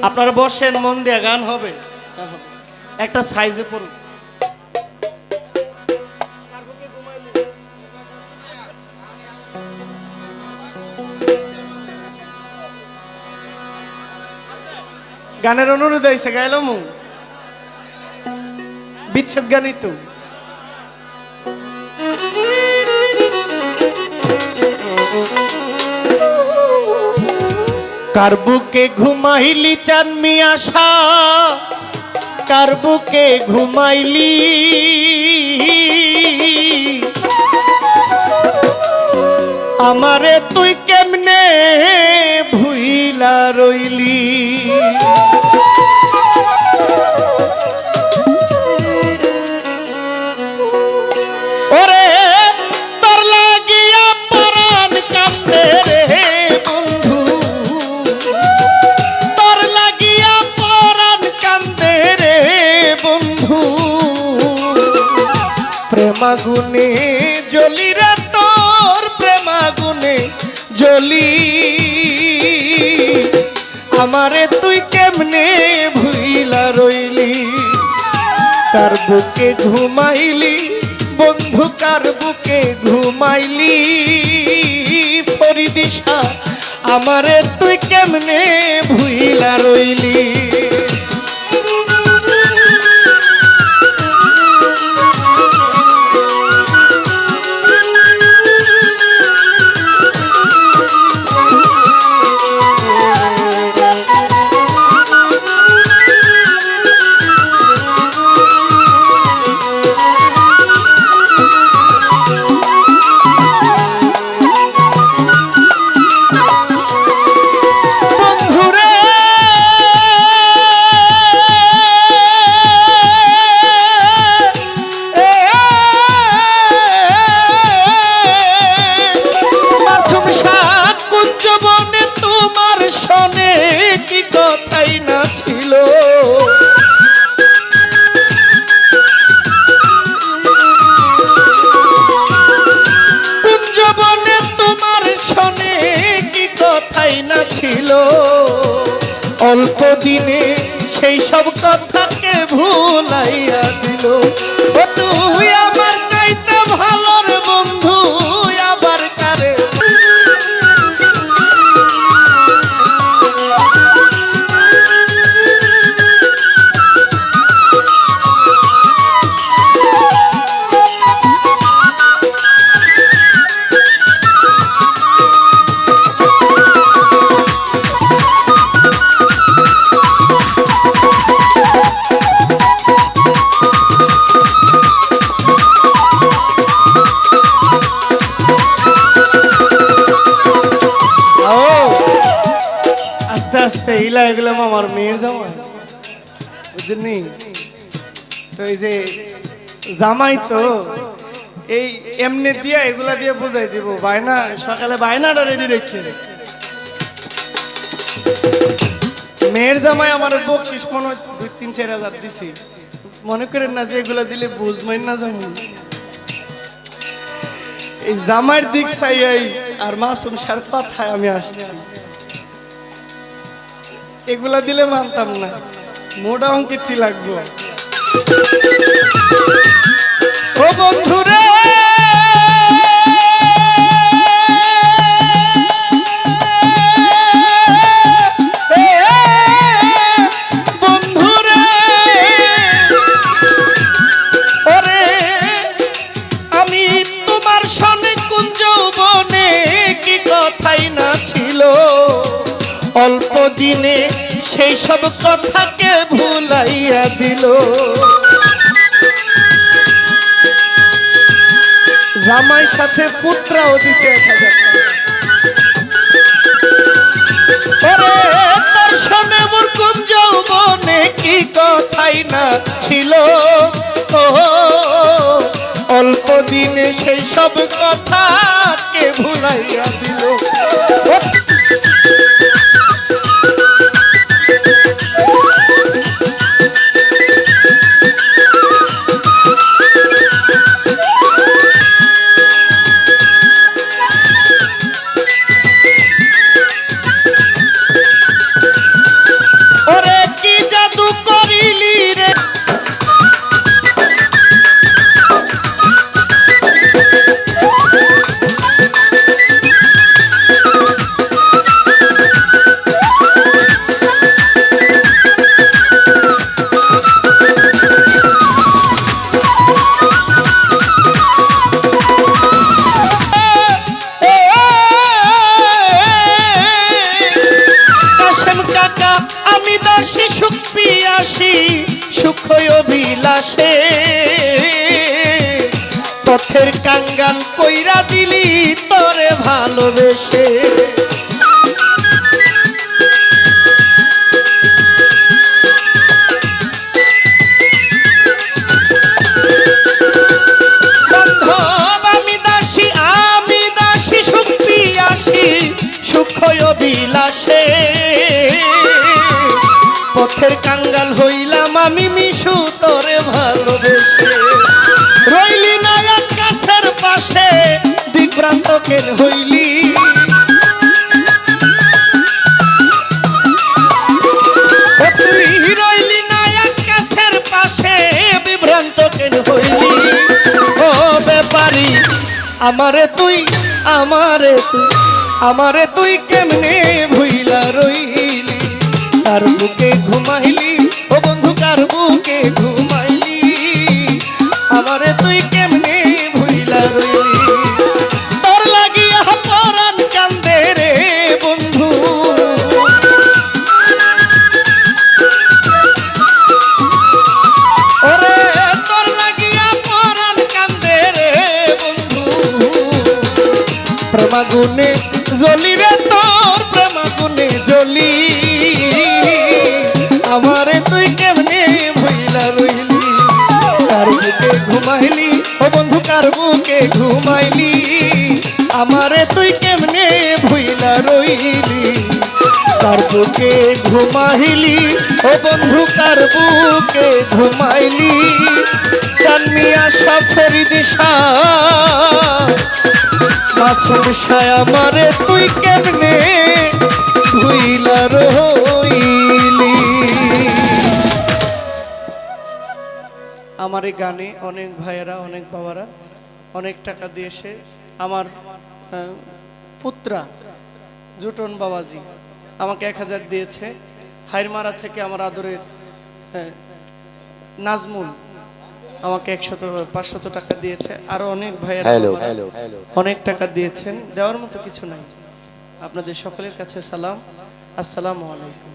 আপনারা বসেন, মন দিয়ে গান হবে, একটা সাইজে পড়ুন। গানের অনুরোধ হয়েছে, গাইলাম বিচ্ছেদ গানই তো। কার বুকে ঘুমাইলি চাঁদ মিয়াশা, কার বুকে ঘুমাইলি, আমারে তুই কেমনে ভুইলা রইলি। ওরে তোর লাগিয়া পরাণ কান্দে রে বন্ধু, তোর লাগিয়া পরাণ কান্দে রে বন্ধু, প্রেমাগুনে জ্বলি রে তোর প্রেমাগুনে জ্বলি, আমারে তুই কেমনে ভুইলা রইলি। কার বুকে ঘুমাইলি বন্ধু, কার বুকে ঘুমাইলি, ফরিদিশা আমারে তুই কেমনে ভুইলা রইলি। অল্প দিনে সেই সব কথাকে ভুলাইয়া দিল। ও তুই আমার চাইতে ভালো রে বন্ধু, আবার কারে আস্তে ইলা এগুলো আমার মেয়ের জামাই, বুঝলি তো? এই যে জামাই তো এই এমনি দিয়া এগুলা দিয়ে বুঝাই দিব, বায়না সকালে বায়নাটা রেডি রেখে। মেয়ের জামাই আমার বকশিস মনে হয় 2-3-4 হাজার দিছি, মনে করেন না যে এগুলা দিলে বুঝবেন না জানি। এই জামাইয়ের দিক চাই আর মাসুম সার কথায় আমি আসছি, এগুলা দিলে মানতাম না, মোটা অঙ্কেরটি লাগবে। ও বন্ধু রে বন্ধু রে, ওরে আমি তোমার সনে কুঞ্জ বনে কি কথাই না ছিল, অল্প দিনে সেই সব কথাকে ভুলাইয়া দিল। জামাই সাথে পুত্রাও দিছে 1000 টাকা। তোর সনে মোর কুঞ্জ বনে কি কথাই না ছিল, ও অল্প দিনে সেই সব কথাকে ভুলাইয়া দিল। ও দাসী সুখ অভিলাষে পথের কাঙ্গাল কইরা দিলি তোরে ভালোবেসে সুখ অভিলাষে পথের কাঙ্গাল হইলাম আমি মিশু তোরে ভালোবেসে রইলি না আকাশের পাশে দিগ্ভ্রান্ত কেন হইলি তুই রইলি না আকাশের পাশে বিভ্রান্ত কেন হইলি ও ব্যাপারী আমারে তুই কেমনে ভুইলা রইলি কার বুকে ঘুমাইলি ও বন্ধু কার বুকে ঘুমাইলি আমারে তুই কেমনে ভুইলা রইলি তোর লাগিয়া পরাণ কান্দে রে বন্ধু ওরে তোর লাগিয়া পরাণ কান্দে রে বন্ধু প্রেমাগুনে জ্বলি রে তোর প্রেমাগুনে জ্বলি আমারে তুই কেমনে ভুইলা রইলি কার বুকে ঘুমাইলি ও বন্ধু কার বুকে ঘুমাইলি আমারে তুই কেমনে ভুইলা রইলি কার বুকে ঘুমাইলি ও বন্ধু কার বুকে ঘুমাইলি চানমিয়া সফরি দিশা মাসুম শায় আমারে তুই কেমনে ভুইলা রইলি আমার এই গানে অনেক ভাইয়েরা অনেক বাবারা অনেক টাকা দিয়েছে আমার পুত্রা জুটন বাবাজি আমাকে 1000 দিয়েছে হাইরমারা থেকে আমার আদরের নাজমুল আমাকে 500 টাকা দিয়েছে আরো অনেক ভাইয়েরা অনেক টাকা দিয়েছেন দেওয়ার মতো কিছু নাই আপনাদের সকলের কাছে সালাম আসসালামু আলাইকুম